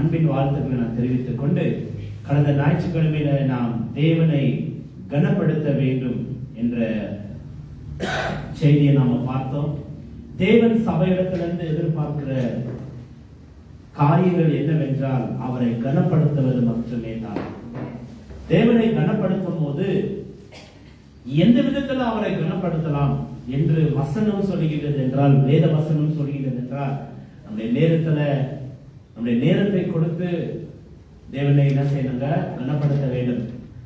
அன்பின் வாழ்த்துக்களை நான் தெரிவித்துக் கொண்டு, கடந்த ஞாயிற்றுக்கிழமையில நாம் தேவனை கனப்படுத்த வேண்டும் என்ற செய்தியை நாம பார்த்தோம். தேவன் சபையிடத்திலிருந்து எதிர்பார்க்கிற காரியங்கள் என்னவென்றால் அவரை கனப்படுத்துவது மட்டுமே தான். தேவனை கனப்படுத்தும் போது எந்த விதத்தில் அவரை கனப்படுத்தலாம் என்று வசனம் சொல்லுகிறது என்றால், வேத வசனம் சொல்லுகிறது என்றால், நம்முடைய நேரத்தை கொடுத்து தேவனை என்ன செய்யணுங்க, கனப்படுத்த வேண்டும்.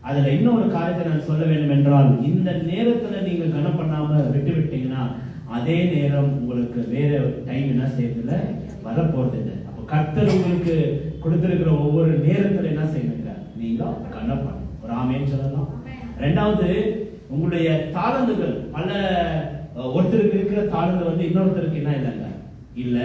அதுல இன்னொரு காரியத்தை நான் சொல்ல வேண்டும் என்றால், இந்த நேரத்துல நீங்க கனம் பண்ணாம விட்டு விட்டீங்கன்னா அதே நேரம் உங்களுக்கு வேற டைம் என்ன செய்யறதுல வரப்போறது இல்லை. அப்ப கர்த்தர் உங்களுக்கு கொடுத்திருக்கிற ஒவ்வொரு நேரத்துல என்ன செய்யணுங்க, நீங்க கனம் பண்ணணும். ஒரு ஆமேன்னு சொல்லலாம். ரெண்டாவது, உங்களுடைய தாளந்துகள் பல ஒருத்தருக்கு இருக்கிற தாளந்து இன்னொருத்தருக்கு என்ன இல்லைங்க, இல்ல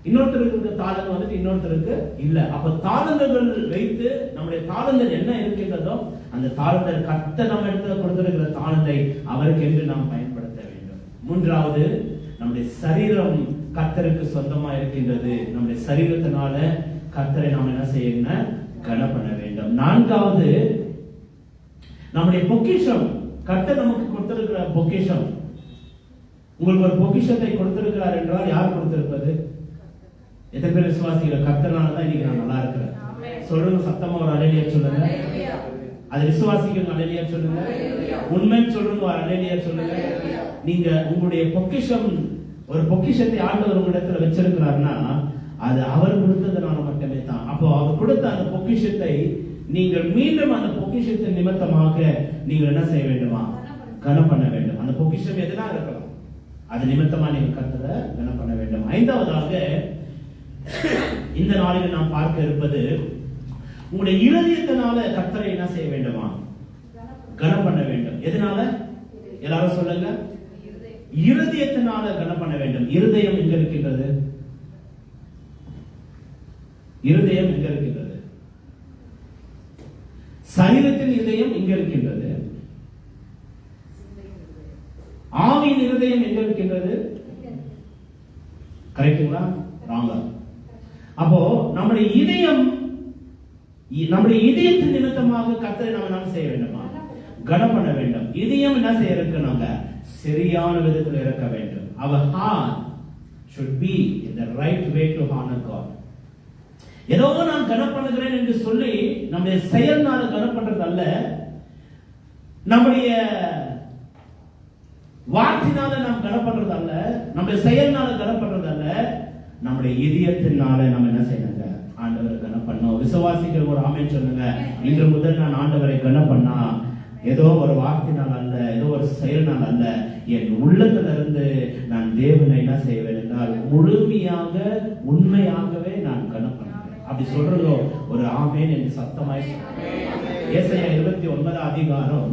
இன்னொருத்தருக்கு இருக்கிற தாளந்து இன்னொருத்தருக்கு இல்ல. அப்ப தாளந்துகள் வைத்து நம்முடைய தாளந்தல் என்ன இருக்கின்றதோ அந்த தாளந்தல் கர்த்தர் நம்ம இடத்துல கொடுத்திருக்கிற தாளந்தை அவருக்கு என்று நாம் பயன்படுத்த வேண்டும். மூன்றாவது, நம்முடைய சரீரம் கர்த்தருக்கு சொந்தமா இருக்கின்றது. நம்முடைய சரீரத்தினால கர்த்தரை நாம் என்ன செய்யணும், கனம் பண்ண வேண்டும். நான்காவது, நம்முடைய பொக்கிஷம், கர்த்தர் நமக்கு கொடுத்திருக்கிற பொக்கிஷம். உங்களுக்கு ஒரு பொக்கிஷத்தை கொடுத்திருக்கிறார் என்றால் யார் கொடுத்திருப்பது? எத்தனை பேர் விசுவாசிக்கிற கர்த்தனால தான் இன்னைக்கு நான் நல்லா இருக்கிறேன்? சொல்லுங்க, சத்தமா ஒரு அல்லேலூயா சொல்லுங்க. அது விசுவாசிக்கணும், அல்லேலூயா சொல்லுங்க. உண்மை சொல்லுங்க, ஒரு அல்லேலூயா சொல்லுங்க. நீங்க உங்களுடைய பொக்கிஷம், ஒரு பொக்கிஷத்தை ஆண்டவர் உங்களிடத்துல வச்சிருக்கிறார்னா அது அவர் கொடுத்ததுனால மட்டுமே தான். அப்போ அவர் கொடுத்த அந்த பொக்கிஷத்தை நீங்கள் மீண்டும் அந்த பொக்கிஷத்தின் நிமித்தமாக நீங்கள் என்ன செய்ய வேண்டுமா, கனம் பண்ண வேண்டும். அந்த பொக்கிஷம் எதுனா இருக்கலாம், அது நிமித்தமா நீங்க கர்த்தரை கனம் பண்ண வேண்டும். ஐந்தாவதாக, இந்த நாளில் நாம் பார்க்க இருப்பது, உங்களுடைய இருதயத்தினால கர்த்தரை என்ன செய்ய வேண்டுமா, கனம் பண்ண வேண்டும். எதனால? எல்லாரும் சொல்லுங்க. இருதயத்தினால கனம் பண்ண வேண்டும். இருதயம் எங்க இருக்கின்றது? இருதயம் எங்க இருக்கின்றது? சரீரத்தின் இருதயம் எங்க இருக்கின்றது? ஆவியின் இருதயம் எங்க இருக்கின்றது? கரெக்டுங்களா, ராங்கா? அப்போ நம்முடைய இதயம், நம்முடைய இதயத்தின் நிமித்தமாக கர்த்தரை நாம் செய்ய வேண்டுமா, கனம் பண்ண வேண்டும். இதயம் என்ன செய்ய இருக்கணுங்க, சரியான விதத்தில் இருக்க வேண்டும். Our heart should be in the right way to honor God. ஏதோ நான் கனம் பண்ணுகிறேன் என்று சொல்லி நம்முடைய செயல்னால கனம் பண்றது அல்ல, நம்முடைய வார்த்தையினால நாம் கனம் பண்றது அல்ல, நம்முடைய செயல்னால கனம் பண்றது அல்ல, நம்முடைய இதயத்தினால நம்ம என்ன செய்யணுங்க, ஆண்டவரை கனம் பண்ணோம். விசுவாசிகள் ஒரு ஆமென் சொல்லுங்க. இன்று முதல் நான் ஆண்டவரை கனம் பண்ணா ஏதோ ஒரு வார்த்தையினால் அல்ல, ஏதோ ஒரு செயல்னால் அல்ல, என் உள்ளத்துல இருந்து நான் தேவனை என்ன செய்வேன் என்றால் முழுமையாக உண்மையாகவே நான் கனம் பண்ணுவேன். அப்படி சொல்றதோ ஒரு ஆமென் என்று சத்தமாய் சொல்லுங்க. ஏசாயா 29 அதிகாரம்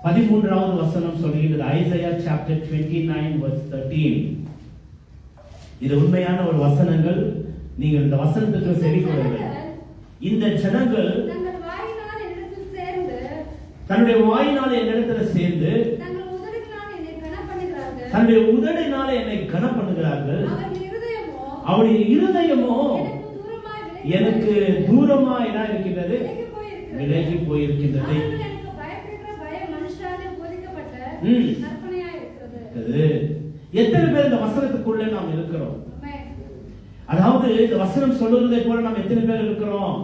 13வது வசனம் சொல்கிறது. Isaiah chapter 29 verse 13. இது உண்மையான ஒரு வசனங்கள். நீங்கள் இந்த வசனத்துக்கு செவி கொடுங்கள். இந்த ஜனங்கள் தன்னுடைய வாயினால என்னிடத்தில் சேர்ந்து தன்னுடைய உதடினால என்னை கனம் பண்ணுகிறார்கள். அவருடைய இருதயமோ எனக்கு தூரமா என்ன இருக்கின்றது, விலகி போயிருக்கின்றது. எத்தனை பேர் இந்த வசனத்துக்குள்ள நாம் இருக்கிறோம்? அதாவது இந்த வசனம் சொல்லுவதை போல நாம் எத்தனை பேர் இருக்கிறோம்?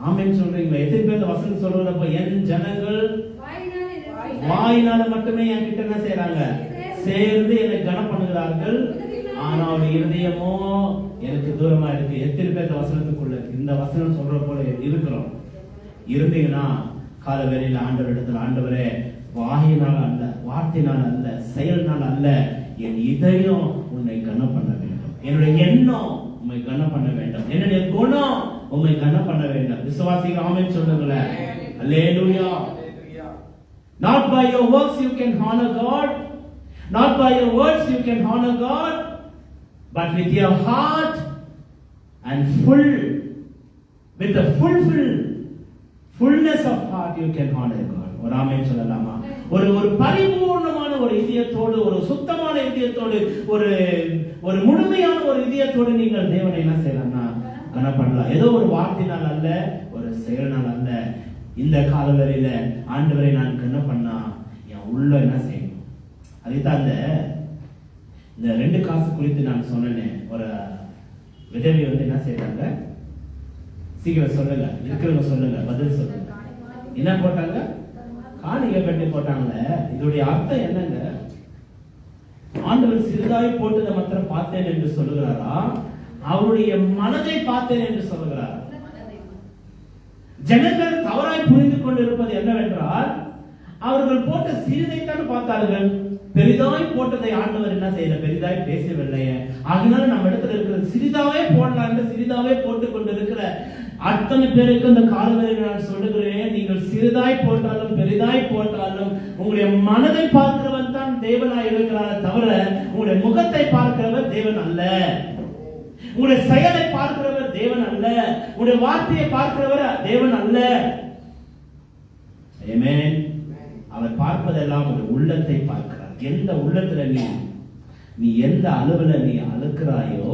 ஆமென் சொல்றீங்களா? எத்தனை பேர் இந்த வசனம் சொல்றத போல என் ஜனங்கள் வாயினால மட்டுமே என் கிட்ட என்ன செய்யறாங்க, சேர்ந்து என்னை கனம் பண்ணுகிறார்கள், ஆனால் இருதயமோ எனக்கு தூரமா இருக்கு. எத்தனை பேர் இந்த வசனத்துக்குள்ள இந்த வசனம் சொல்ற போல இருக்கிறோம்? இருந்தீங்கன்னா கால வேளையில ஆண்டவர் இடத்துல, ஆண்டவரே வாயினால் அல்ல, வார்த்தையினால் அல்ல, செயல்னால் அல்ல, என் இதயம் உன்னை கனம் பண்ண வேண்டும், என்னுடைய எண்ணம் உண்மை கனம் பண்ண வேண்டும், என்னுடைய குணம் உண்மை கனம் பண்ண வேண்டும். விசுவாசிகள் ஆமென் சொல்லுங்களேன். அல்லேலூயா. Not by your works you can honor God, not by your words you can honor God, but with your heart and with the fullness of heart you can honor God. ஒரு ஆமென் சொல்லலாமா? ஒரு பரிபூர்ணமான ஒரு இதயத்தோடு, ஒரு சுத்தமான இதயத்தோடு, ஒரு முழுமையான ஒரு இதயத்தோடு நீங்கள் தேவனை என்ன செய்யலாம்னா கனப்படலாம். ஏதோ ஒரு வார்த்தையினால் அல்ல, ஒரு செயல்னால் அல்ல. இந்த காலவரையில ஆண்டவரை நான் கனப்பண்ணா என் உள்ள என்ன செய்யணும்? அதைத்தான் இந்த 2 காசு குறித்து நான் சொன்னேன். ஒரு விதவை என்ன செய்யறாங்க? சீக்கிரம் சொல்லுங்க, இருக்கிறவங்க சொல்லுங்க, பதில் சொல்லுங்க. என்ன போட்டாங்க? காணிக்கை கட்டி போட்டாங்க. இதோடைய அர்த்தம் என்னங்க? ஆண்டவர் சிறிதாய் போட்டதை மாத்திரம் பார்த்தேன் என்று சொல்லுகிறாரா, அவருடைய மனதை பார்த்தேன் என்று சொல்லுகிறார்? ஜனங்கள் தவறாய் புரிந்து கொண்டிருப்பது என்னவென்றால், அவர்கள் போட்ட சிறிதைத்தான் பார்த்தார்கள், பெரிதாய் போட்டதை ஆண்டவர் என்ன செய்யல, பெரிதாய் பேசவில்லை. அதனால நம்ம இடத்துல இருக்கிறது சிறிதாவே போடலாம், சிறிதாவே போட்டுக் கொண்டிருக்கிற அத்தனை பேருக்கு இந்த காலவரையில் நான் சொல்லுகிறேன், நீங்கள் சிறிதாய் போட்டாலும் பெரிதாய் போட்டாலும் உங்களுடைய மனதை பார்க்கிறவன் தான் தேவனாய் இருக்கிறார் தவிர உங்களுடைய முகத்தை பார்க்கிறவர் தேவன் அல்ல. உங்களுடைய செயலை பார்க்கிறவர் தேவன் அல்ல. உங்களுடைய வார்த்தையை பார்க்கிறவர் தேவன் அல்ல. ஆமென். அவர் பார்ப்பதெல்லாம் ஒரு உள்ளத்தை பார்க்கிறார். எந்த உள்ளத்துல நீ எந்த அளவுல நீ அழுக்கிறாயோ,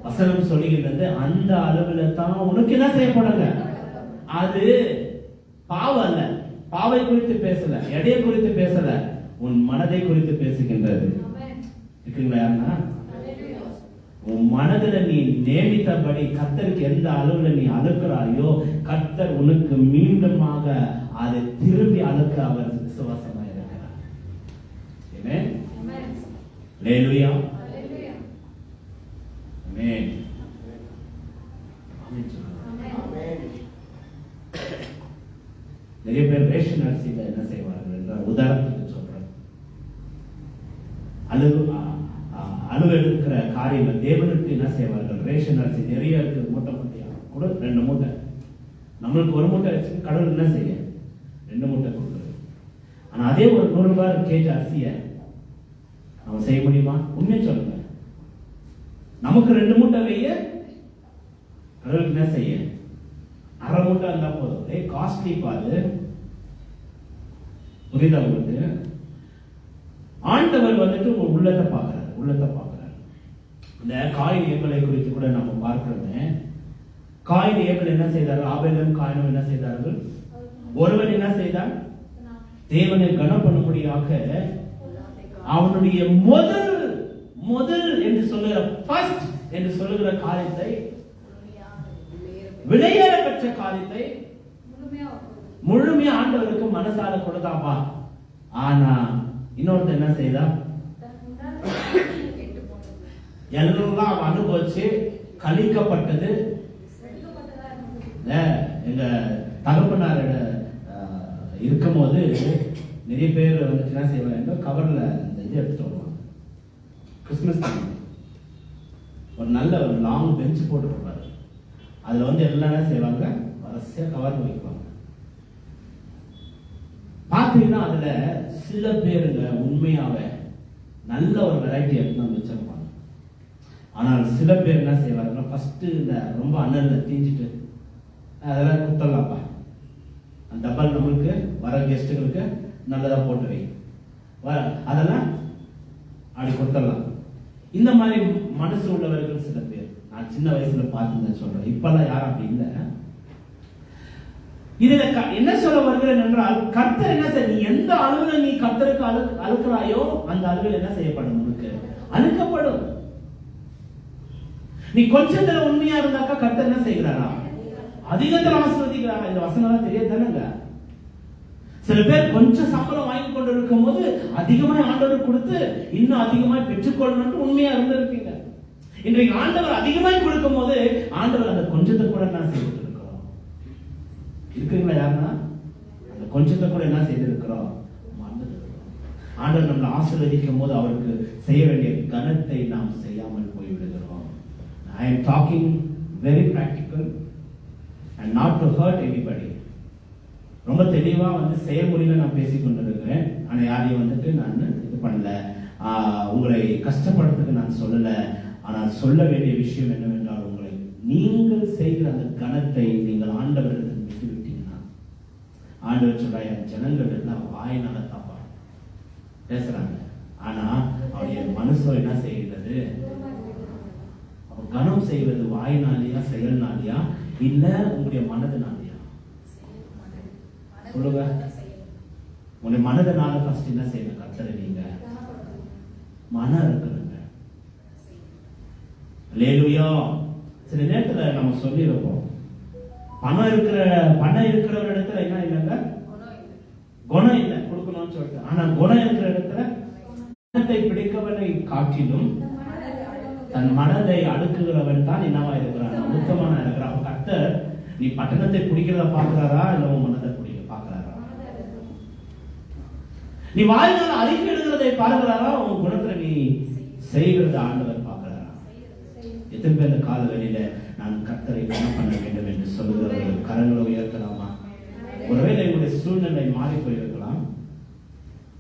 வசனம் சொல்லுகிறது அந்த அளவுல தான் உனக்கு என்ன செய்யப்படுங்க. அது பாவம் அல்ல. பாவை குறித்து பேசல, எடையை குறித்து பேசல, உன் மனதை குறித்து பேசுகின்றது. இருக்குங்களா? யாருன்னா உன் மனதில் நீ நேமித்தபடி கர்த்தருக்கு எந்த அளவுல நீ அழுக்கிறாயோ, கர்த்தர் உனக்கு மீண்டுமாக அதை திரும்பி அழுக்க அவர் விசுவாசமா இருக்கிறார். ஆமென். ஹல்லேலூயா. ஆமென். நிறைய பேர் ரேஷன் அரிசியில என்ன செய்வார்கள் என்றால், உதாரணத்துக்கு சொல்றேன், அழுவ எடுக்கிற காரியங்கள் தேவனுக்கு என்ன செய்வார்கள், ரேஷன் அரிசி நிறைய இருக்கு, மூட்டை மூட்டையா கூட 2 மூட்டை, நம்மளுக்கு 1 மூட்டை வச்சு கடவுள் என்ன செய்ய 2 மூட்டை கொடுக்குறது. ஆனா அதே ஒரு 100 ரூபாய் கேஜி அரிசிய நம்ம செய்ய முடியுமா? உண்மையை சொல்லுங்க. நமக்கு 2 மூட்டை வைய, கடவுளுக்கு என்ன செய்ய 1/2 மூட்டை இருந்தா போதும். காஸ்ட்லி பாரு, புரியுதா உங்களுக்கு? ஆண்டவர் உங்க உள்ளத்தை பார்க்கிறார். இந்த காயின் ஏபலை குறித்து கூட நம்ம பார்க்கிறோமே. காயின் ஏபல் என்ன செய்தார்கள்? ஆபேலும் காயினும் என்ன செய்தார்கள்? ஒருவன் என்ன செய்தான்? தேவனை கனம் பண்ணும்படியாக அவனுடைய முதல் என்று சொல்லுகிற ஃபர்ஸ்ட் என்று சொல்லுகிற காரியத்தை, விலையேற பெற்ற காரியத்தை முழுமையா ஆண்டவருக்கு மனசால கொடுத்தாப்பா. ஆனா இன்னொருத்தர் என்ன செய்தா? எல்லாம் அனுபவிச்சு கழிக்கப்பட்டது. எங்க தகப்பனார் இருக்கும் போது நிறைய பேர் என்ன செய்வாங்க, கவர்ல இந்த இது எடுத்துட்டு வருவாங்க. கிறிஸ்துமஸ் ஒரு நல்ல ஒரு லாங் பெஞ்ச் போட்டு போடுவாரு. அதுல எல்லாம் என்ன செய்வாங்க, வரிசையா கவர்ல வைக்குவாங்க. பாத்தீங்கன்னா அதுல சில பேருங்க உண்மையாவே நல்ல ஒரு வெரைட்டி எடுத்து வச்சிருப்பாங்க. ஆனால் சில பேர் என்ன செய்வாங்க, ஃபர்ஸ்ட் இந்த ரொம்ப அண்ணல்ல தீஞ்சிட்டு அதெல்லாம் குத்தலாம்ப்பா, அந்த டப்பால் நம்மளுக்கு வர கெஸ்ட்டுகளுக்கு நல்லதா போட்டு வை, அதெல்லாம் அப்படி கொடுத்துடலாம். இந்த மாதிரி மனசு உள்ளவர்கள் சில பேர் நான் சின்ன வயசுல பார்த்து சொல்றேன். இப்பெல்லாம் யாரும் அப்படி இல்லை. இதுல என்ன சொல்ல வருகிறேன் என்றால், கர்த்தர் என்ன செய்ய, நீ எந்த அளவுல நீ கர்த்தருக்கு அழுக்கிறாயோ அந்த அளவில் என்ன செய்யப்படும், உனக்கு அழுக்கப்படும். நீ கொஞ்சத்துல உண்மையா இருந்தாக்கா கர்த்தர் என்ன செய்கிறாரா, அதிகத்தில் ஆசீர்வதிக்கிறாரா. இந்த வசனம் தெரிய தானங்க. சில பேர் கொஞ்சம் சம்பளம் வாங்கி கொண்டு இருக்கும் போது அதிகமாய் ஆண்டவர் கொடுத்து இன்னும் அதிகமாய் பெற்றுக்கொள்ளணும் உண்மையா இருந்திருப்பீங்க. இன்றைக்கு ஆண்டவர் அதிகமாய் கொடுக்கும் போது ஆண்டவர் அந்த கொஞ்சத்தை கூட என்ன செய்துட்டு இருக்கிறோம், இருக்குங்களா? யாருன்னா அந்த கொஞ்சத்தை கூட என்ன செய்திருக்கிறோம், ஆண்டவர் நம்மளை ஆசீர்வதிக்கும் போது அவருக்கு செய்ய வேண்டிய கனத்தை நாம் செய்யாமல் போய்விடுகிறோம். I am talking very practical and not to hurt anybody. ரொம்ப தெளிவா செயல்முறையில நான் பேசிக் கொண்டிருக்கிறேன். ஆனா யாரையும் நான் இது பண்ணல, உங்களை கஷ்டப்படுறதுக்கு நான் சொல்லல. ஆனால் சொல்ல வேண்டிய விஷயம் என்னவென்றால், உங்களை நீங்கள் செய்கிற அந்த கணத்தை நீங்கள் ஆண்டவரிடத்தில் விட்டு விட்டீங்கன்னா, ஆண்டவர் சொல்ற ஜனங்கள் எல்லாம் வாயினால தாப்பா பேசுறாங்க, ஆனா அவருடைய மனசோ என்ன செய்கிறது, கனம் செய்வது வாயினாலியா செயல்னாலியா இல்ல உங்களுடைய மனதினாலியா? சொல்லுங்க. உங்களுடைய மனதினால ஃபர்ஸ்ட் என்ன செய்யணும்? கர்த்தரை நீங்க மனம் இருக்கணுங்க. அல்லேலூயா. சில நேரத்துல நம்ம சொல்லியிருப்போம், பணம் இருக்கிற ஒரு இடத்துல என்ன இல்லைங்க, குணம் இல்லை கொடுக்கணும்னு சொல்லிட்டு. ஆனா குணம் இருக்கிற இடத்துல மனத்தை பிடிக்கவனை காட்டிலும் தன் மனதை அடுக்குகிறவன் தான் என்னவா இருக்கிறான்? உத்தமனா இருக்கிறான். கர்த்தர் நீ பட்டணத்தை பிடிக்கிறத பாக்குறாரா இல்ல உன் மனதை பாக்குறாரா? நீ வாயினால அறிக்கை எழுதுறதை பார்க்கிறாரா உன் குணத்துல நீ செய்கிறத ஆண்டவர் பார்க்கிறாரா? எத்தனை பேர் இந்த கால வேளையில நான் கர்த்தரை கனம் பண்ண வேண்டும் என்று சொல்லுகிறவர்கள் கரங்களை உயர்த்தலாமா? ஒருவேளை உங்களுடைய சூழ்நிலை மாறி போயிருக்கலாம்,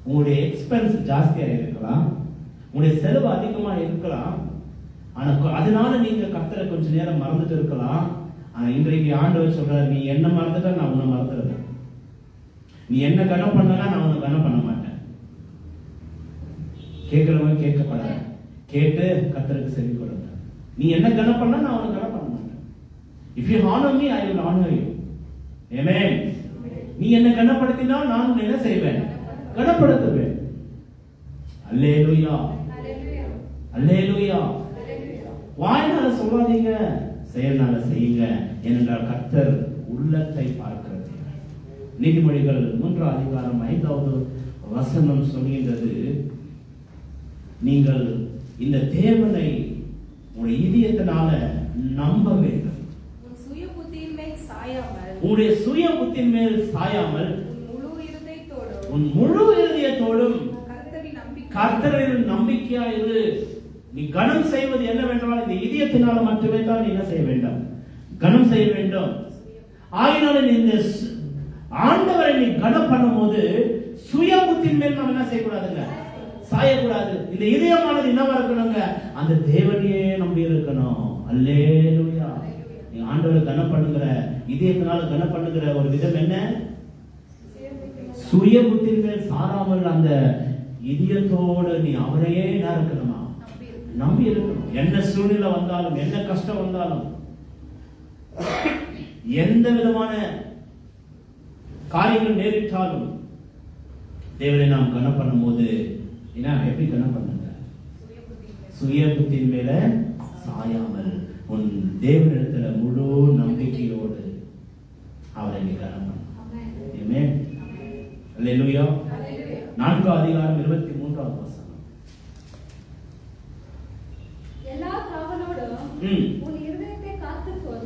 உங்களுடைய எக்ஸ்பென்ஸ் ஜாஸ்தியா இருக்கலாம், உங்களுடைய செலவு அதிகமா இருக்கலாம். ஆனா அதனால நீங்க கர்த்தரை கொஞ்ச நேரம் மறந்துட்டு இருக்கலாம். ஆனா இன்றைக்கு ஆண்டவர் சொல்றாரு, நீ என்ன மறந்துட்டா நான் உன்னை மறந்துடுறேன். நீ என்ன கனம் பண்ணனா நான் உன்னை கனம் பண்ண மாட்டேன். கேட்கிறவங்க கேட்கப்பட கேட்டு கர்த்தருக்கு செவி கொடுங்க. நீ என்ன கனம் பண்ணா நான் உன்னை கனம் பண்ண மாட்டேன். If you honor me, I will honor you. Amen. நீ என்ன கனப்படுத்தினால் நான் உன்னை என்ன செய்வேன்? கனப்படுத்துவேன். அல்லேலூயா, அல்லேலூயா. வாயினால சொல்லாதீங்க, செயல்னால செய்யுங்க. ஏனென்றால் கர்த்தர் உள்ளத்தை பார்க்கிறது. நீதிமொழிகள் 3ஆம் அதிகாரம் 5வது வசனம் சொல்கின்றது, நீங்கள் இந்த தேவனை உங்களுடைய இதயத்தினால நம்ப வேண்டும். உங்களுடைய சுய புத்தியின் மேல் சாயாமல் உன் முழு இதயத்தோடும் கர்த்தரில் நம்பிக்கையா இரு. நீ கனம் செய்வது என்னவென்றால் இந்த இதயத்தினால மட்டுமே தான் நீ என்ன செய்ய வேண்டும்? கனம் செய்ய வேண்டும். ஆகினால இந்த ஆண்டவரை நீ கனம் பண்ணும் போது சுய புத்தியின் மேல் நாம் என்ன செய்யக்கூடாதுங்க? சாயக்கூடாது. இந்த இதயமானது என்னவா இருக்கணுங்க? அந்த தேவனையே நம்பி இருக்கணும். அல்லேலூயா. நீ ஆண்டவரை கனம் பண்ணுகிற இதயத்தினால கனம் பண்ணுகிற ஒரு விதம் என்ன? சுய புத்தியின் மேல் சாராமல் அந்த இதயத்தோடு நீ அவரையே என்ன இருக்கணுமா? நம்பி இருக்கணும். என்ன சூழ்நிலை வந்தாலும், என்ன கஷ்டம் வந்தாலும், எந்த விதமான காரியங்கள் நேரிட்டாலும் தேவனை நாம் கனம் பண்ணும் போது என்ன எப்படி கனம் பண்ணுங்க? சுய புத்தியின் மேல சாயாமல் உன் தேவனிடத்துல முழு நம்பிக்கையோடு அவரை நீ கனம் பண்ண. ஆமென். அல்லேலூயா. 4ஆம் அதிகாரம் 23வது வசனம். எல்லா காவலோடும் உன் இதயத்தை காத்துக்கொள்,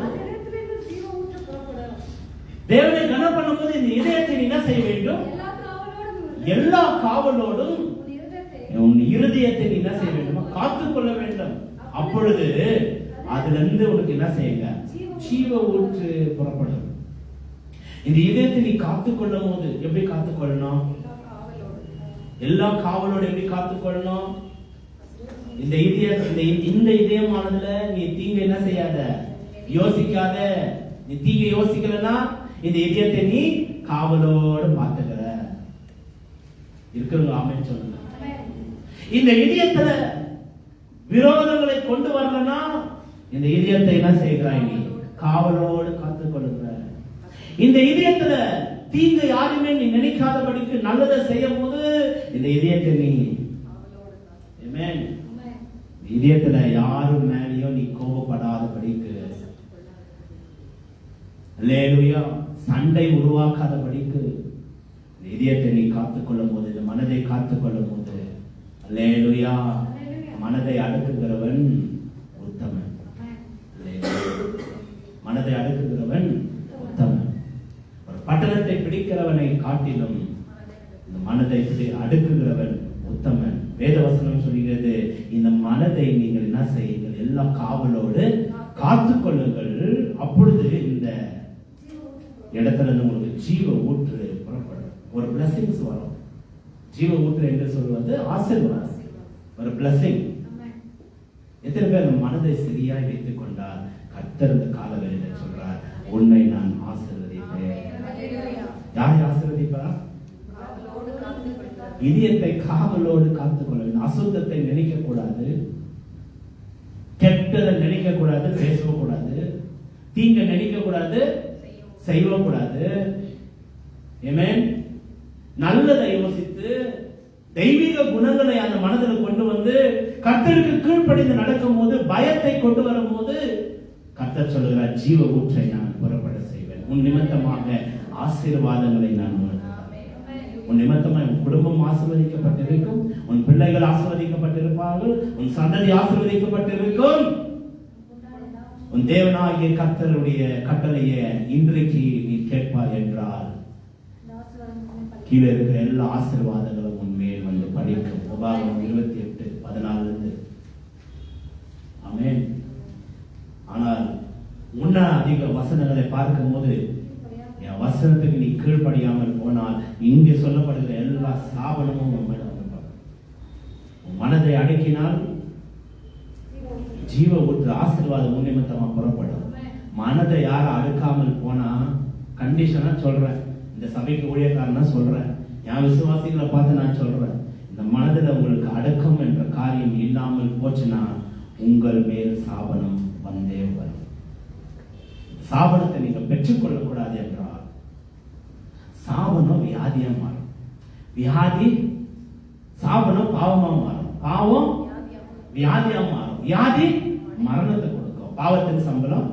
அதிலிருந்து ஜீவ ஊற்று புறப்படும். தேவனை கனம் பண்ணும்போது இந்த இதயத்தை என்ன செய்ய வேண்டும்? எல்லா காவலோடும் உன் இருதயத்தை என்ன செய்ய வேண்டும்? காத்துக்கொள்ள வேண்டும். அப்பொழுது அதிலிருந்து உனக்கு என்ன செய்யுங்க? ஜீவ ஊற்று புறப்படும். இந்த இதயத்தை நீ காத்துக்கொள்ளும் போது எப்படி காத்துக்கொள்ளணும்? எல்லா காவலோடு எப்படி காத்துக்கொள்ளணும்? இந்த இதயமானதுல நீ தீங்கு என்ன செய்யாத, யோசிக்காத. நீ தீங்கு யோசிக்கலன்னா இந்த இதயத்தை நீ காவலோடு பார்த்துக்கிற இருக்கிறவங்க ஆமென் சொல்லுங்க. இந்த இதயத்துல விரோதங்களை கொண்டு வரலன்னா இந்த இதயத்தை என்ன செய்கிறாய்? நீ காவலோடு காத்துக்கொள்ளுகிற. இந்த இதயத்துல தீங்கு யாருமே நீ நினைக்காதபடிக்கு நல்லதை செய்யும் போது இந்த இதயத்தை நீ ஆமென். இதயத்துல யாரும் மேலேயும் நீ கோபப்படாதபடிக்கு, அல்லேலூயா, சண்டை உருவாக்காதபடிக்கு இதயத்தை நீ காத்துக்கொள்ளும் போது, இந்த மனதை காத்துக்கொள்ளும் போது, அல்லேலூயா, மனதை அடக்குகிறவன் உத்தமன். மனதை அடக்குகிறவன் உத்தமன். ஒரு பட்டணத்தை பிடிக்கிறவனை காட்டிலும் இந்த மனதை அடுக்குகிறவன் உத்தமன். வேதவசனம் சொல்கிறது, இந்த மனதை நீங்கள் என்ன செய்யுங்கள்? எல்லா காவலோடு காத்துக்கொள்ளுங்கள். அப்பொழுது இந்த இடத்துல உங்களுக்கு ஜீவ ஊற்று புறப்படும். ஒரு பிளஸிங்ஸ் வரும். ஜீவ ஊற்று என்று சொல்வது ஆசீர்வாதம், ஒரு பிளஸிங். எத்தனை பேர் மனதை சரியாய் வைத்துக் கொண்டால் கர்த்தர் இந்த காலவெளியில் சொல்றார், உன்னை நான் ஆசீர்வதிப்பேன். யாரை ஆசீர்வதிப்பார்? இதயத்தை காவலோடு காத்துக்கொள்ள வேண்டும். அசுத்தத்தை நினைக்க கூடாது. கெட்டதை நினைக்க கூடாது, பேசவும் கூடாது. தீங்க நினைக்க கூடாது, செய்யவும் கூடாது. ஆமென். நல்லதை யோசித்து தெய்வீக குணங்களை அந்த மனதில் கொண்டு வந்து கர்த்தருக்கு கீழ்ப்படிந்து நடக்கும் போது, பயத்தை கொண்டு வரும் போது கர்த்தர் சொல்லுகிறார், ஜீவ ஊற்றை நான் புறப்பட செய்வேன். உன் நிமித்தமாக ஆசீர்வாதங்களை நான் உன் நிமித்தமாக உன் குடும்பம் ஆசீர்வதிக்கப்பட்டிருக்கும், உன் பிள்ளைகள் ஆசீர்வதிக்கப்பட்டிருப்பார்கள், உன் சந்ததி ஆசீர்வதிக்கப்பட்டிருக்கும். உன் தேவனாகிய கர்த்தருடைய கட்டளையை இன்றைக்கு நீ கேட்பாய் என்றால் கீழே இருக்கிற எல்லா ஆசீர்வாதங்களும் உன் மேல் வந்து படிக்கும். உபாகமம் 28:14. ஆமென். ஆனால் முன்ன அதிக வசனங்களை பார்க்கும் போது என் வசனத்துக்கு நீ கீழ்ப்படியாமல் போனால் இங்கே சொல்லப்படுகிற எல்லா சாபனமும் உன் மேல வந்து உன் மனதை அடக்கினால் ஜீவ ஊற்று ஆசீர்வாதம் உன் நிமித்தமா புறப்படும். மனதை யாரும் அடுக்காமல் போனா, கண்டிஷனா சொல்றேன், இந்த சபைக்கு ஊழியக்காரனா சொல்றேன், என் விசுவாசிகளை பார்த்து நான் சொல்றேன், இந்த மனதில் உங்களுக்கு அடக்கம் என்ற காரியம் இல்லாமல் போச்சுன்னா உங்கள் மேல் சாபனம் வந்தே வரும். சாபனத்தை நீங்க பெற்றுக்கொள்ள கூடாது என்றால் சாபனம் வியாதியா மாறும், வியாதி சாபனம் பாவமா மாறும், பாவம் வியாதியா மாறும், வியாதி மரணத்தை கொடுக்கும். பாவத்தின் சம்பளம்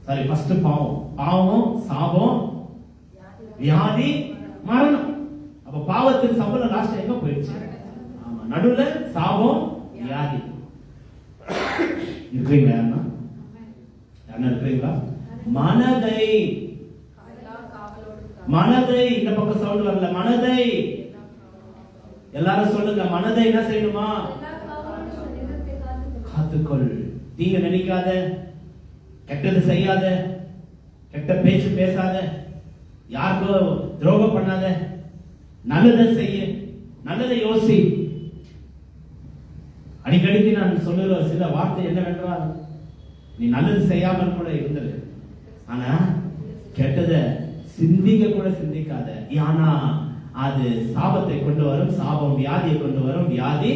சாரி ஃபர்ஸ்ட் பாவம், பாவம், சாபம், வியாதி, மரணம். அப்ப பாவத்தின் சம்பளம் லாஸ்ட் எங்க போயிடுச்சு? ஆமா, நடுவுல சாபம், வியாதி. இருக்கீங்களா? என்ன இருக்கீங்களா? மனதை மனதை இந்த பக்கம் சவுண்ட் வரல. மனதை எல்லாரும் சொல்லுங்க, மனதை என்ன செய்யணுமா? காத்துக்கொள். தீங்க நினைக்காத, கெட்டது செய்யாத, கெட்ட பேச்சு பேசாத, யாருக்கோ துரோகம் பண்ணாத, நல்லதை செய்ய, நல்லதை யோசி. அடிக்கடிக்கு நான் சொல்லுற சில வார்த்தை என்னவென்றால், நீ நல்லது செய்யாமல் கூட இருந்தது, ஆனா கெட்டதை சிந்திக்க கூட சிந்திக்காத. ஆனா அது சாபத்தை கொண்டு வரும், சாபம் வியாதியை கொண்டு வரும், வியாதி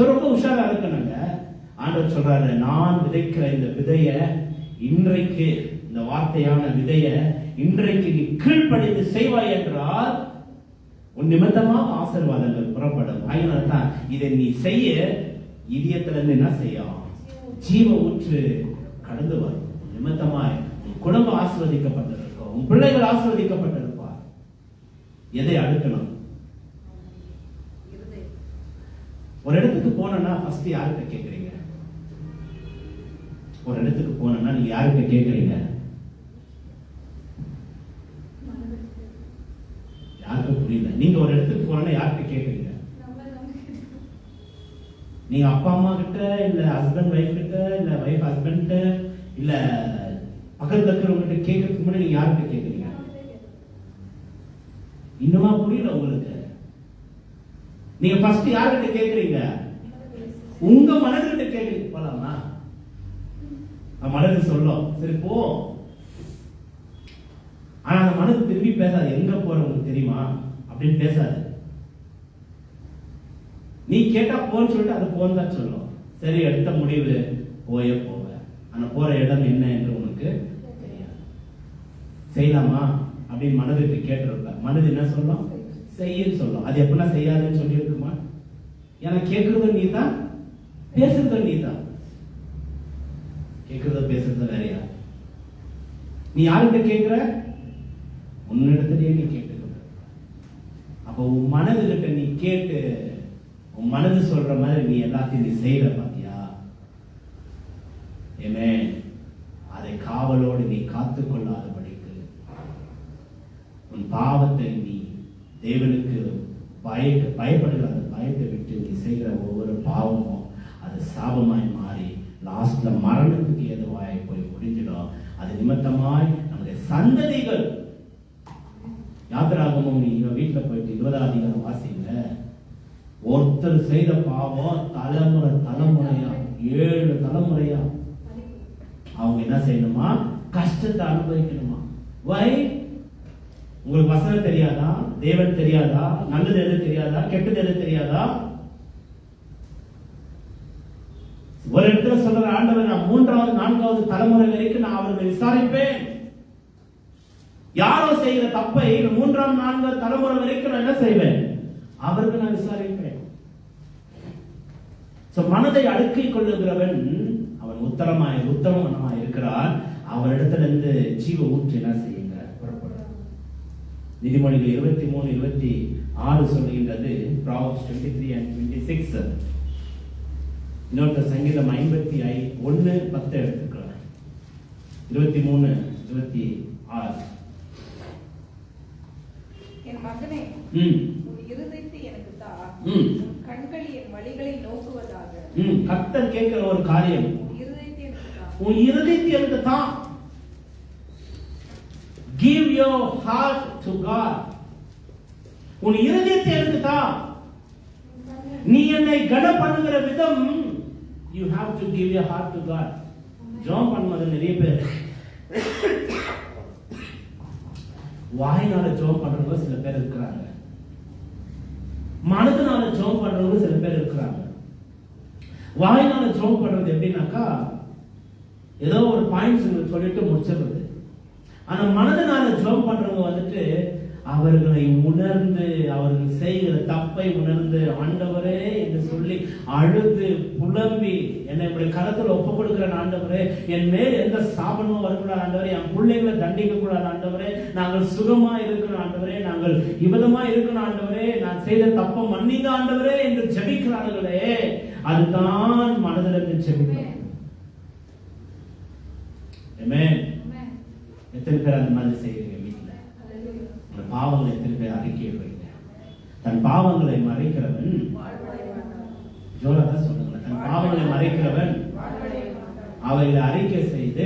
ரொம்ப உஷாரா இருக்கணுங்க. ஆண்டவர் சொல்றாரு, நான் விதைக்கிற இந்த விதைய இன்றைக்கு, இந்த வார்த்தையான விதைய இன்றைக்கு நீ கீழ்ப்படிந்து செய்வாய் என்றால் உன் நிமித்தமாக ஆசீர்வாதங்கள் புறப்படும். அதனால்தான் இதை நீ செய்ய இதயத்துல இருந்து என்ன செய்யும்? ஜீவ ஊற்று கடந்து வரும். நிமித்தமாய் உன் குடும்பம் ஆசீர்வதிக்கப்பட்டிருக்கும், உன் பிள்ளைகள் ஆசீர்வதிக்கப்பட்டிருப்பார். எதை அடுக்கணும்? ஒரு இடத்துக்கு போனா ஃபர்ஸ்ட் யார்கிட்ட கேட்கறீங்க? ஒரு இடத்துக்கு போனா நீங்க யார்கிட்ட கேட்கறீங்க? யாருக்கு புரியல? நீங்க ஒரு இடத்துக்கு போனா யார்கிட்ட கேட்கறீங்க? நீங்க அப்பா அம்மா கிட்ட, இல்ல ஹஸ்பண்ட் வைஃப் கிட்ட, இல்ல வைஃப் ஹஸ்பண்ட் கிட்ட, இல்ல பக்கத்துல இருக்கிறவங்க கிட்ட கேட்கறதுக்கு முன்னாடி நீங்க யார்கிட்ட கேட்கறீங்க? இன்னுமா புரியல உங்களுக்கு? நீங்க ஃபர்ஸ்ட் யார்கிட்ட கேட்கறீங்க? உங்க மனதிட்ட கேட்கறீங்க. போலாமா? மனது சொல்லும், சரி போ. ஆனா அந்த மனது திரும்பி பேசாது. எங்க போறவங்களுக்கு தெரியுமா அப்படின்னு பேசாது. நீ கேட்டா போன்னு சொல்லிட்டு அது போன்னு தான் சொல்லும். சரி, எடுத்த முடிவு போய போவ. ஆனா போற இடம் என்ன என்று உனக்கு தெரியாது. செய்யலாமா அப்படின்னு மனதுக்கு கேட்டிருப்ப. மனது என்ன சொல்லும்? செய்யன்னு சொல்லும். அது எப்படின்னா செய்யாதுன்னு சொல்லி இருக்குமா? ஏன்னா கேட்கறது நீ தான், பேசுறது நீ தான். கேட்கறத பேசுறது வேறையா? நீ யார்கிட்ட கேட்கிற? உன்னிடத்திலேயே நீ கேட்டுக்கிற. அப்ப உன் மனது கிட்ட நீ கேட்டு, உன் மனது சொல்ற மாதிரி நீ எல்லாத்தையும் நீ செய்யற பாத்தியா? ஏமே அதை காவலோடு நீ காத்துக்கொள்ளாதபடிக்கு உன் பாவத்தை நீ தேவனுக்கு பயப்படுகிற அந்த பயத்தை விட்டு நீ செய்கிற ஒவ்வொரு பாவமும் அது சாபமாய் மாறி லாஸ்ட்ல மரணத்துக்கு ஏதுவாய் போய் முடிஞ்சிடும். அது நிமித்தமாய் நம்முடைய சந்ததிகள், யாத்திராகமும் நீங்க வீட்டுல போயிட்டு 20ஆம் அதிகாரம் வாசிங்க. ஒருத்தர் செய்த பாவம் தலைமுறை தலைமுறையா, 7 தலைமுறையா அவங்க என்ன செய்யணுமா? கஷ்டத்தை அனுபவிக்கணுமா? வை? உங்களுக்கு வசனம் தெரியாதா? தேவன் தெரியாதா? நல்லது எது தெரியாதா? கெட்டது எது தெரியாதா? ஒரு இடத்துல சொல்ற ஆண்டவர், நான் 3வது 4வது தலைமுறை வரைக்கும் நான் அவர்களை விசாரிப்பேன். யாரோ செய்கிற தப்பை 3ஆம் 4ஆம் தலைமுறை வரைக்கும் நான் என்ன செய்வேன்? அவருக்கு நான் விசாரிப்பேன். மனதை அடுக்கிக் கொள்ளுகிறவன் அவன் உத்தமனாய் இருக்கிறான். அவரிடத்திலிருந்து ஜீவ ஊற்று என்ன செய்யுங்க புறப்படும். நீதிமொழிகள் 23:26 சொல்லுகின்றது. Proverbs 23:26. இன்னொரு சங்கீதம் 51:10 எடுத்துக்கலாம். 23:26. என் மகனே, உன் இருதயத்தை எனக்கு தா, உன் கண்கள் என் வழிகளை நோக்குவதாக. கர்த்தர் கேட்கிற ஒரு காரியம், உன் இருதயத்தை எனக்கு தா, உன் இருதயத்தை எனக்கு தா. Give your heart to God. உன் இருதயத்தை எனக்கு தா. நீ என்னை கன பண்ணுகிற விதம், you have to give your heart to God. ஜெபம் பண்ணுவது நிறைய பேர் வாயினால ஜெபம் பண்றவங்க சில பேர் இருக்கிறாங்க, மனதினால ஜெபம் பண்றவங்க சில பேர் இருக்கிறாங்க. வாயினால ஜெபம் பண்றது எப்படின்னாக்கா, ஏதோ ஒரு பாயிண்ட்ஸ் சொல்லிட்டு முடிச்சிடுறது. ஆனா மனதினால ஜெபம் பண்றவங்க வந்துட்டு அவர்களை உணர்ந்து, அவர்கள் செய்கிற தப்பை உணர்ந்து, ஆண்டவரே என்று சொல்லி அழுது புலம்பி, என்னை இப்படி கரத்துல ஒப்பு கொடுக்கிற ஆண்டவரே, என் மேல் எந்த சாபனமும் வரக்கூடாது ஆண்டவரே, என் பிள்ளைகளை தண்டிக்க கூடாது ஆண்டவரே, நாங்கள் சுகமா இருக்கிறோம் ஆண்டவரே, நாங்கள் இவ்விதமா இருக்கணும் ஆண்டவரே, நான் செய்த தப்பை மன்னிங்க ஆண்டவரே என்று ஜெபிக்கிறார்களே, அதுதான் மனதிலிருந்து ஜெபிக்கிறோம். ஆமென். எத்தனை பேர் அந்த மாதிரி செய்கிறீங்க? வீட்டில் பாவங்களை எத்தனை பேர் அறிக்கையிடுறீங்க? தன் பாவங்களை மறைக்கிறவன், ஜோராக சொல்லுங்க, தன் பாவங்களை மறைக்கிறவன் அவைகளை அறிக்கை செய்து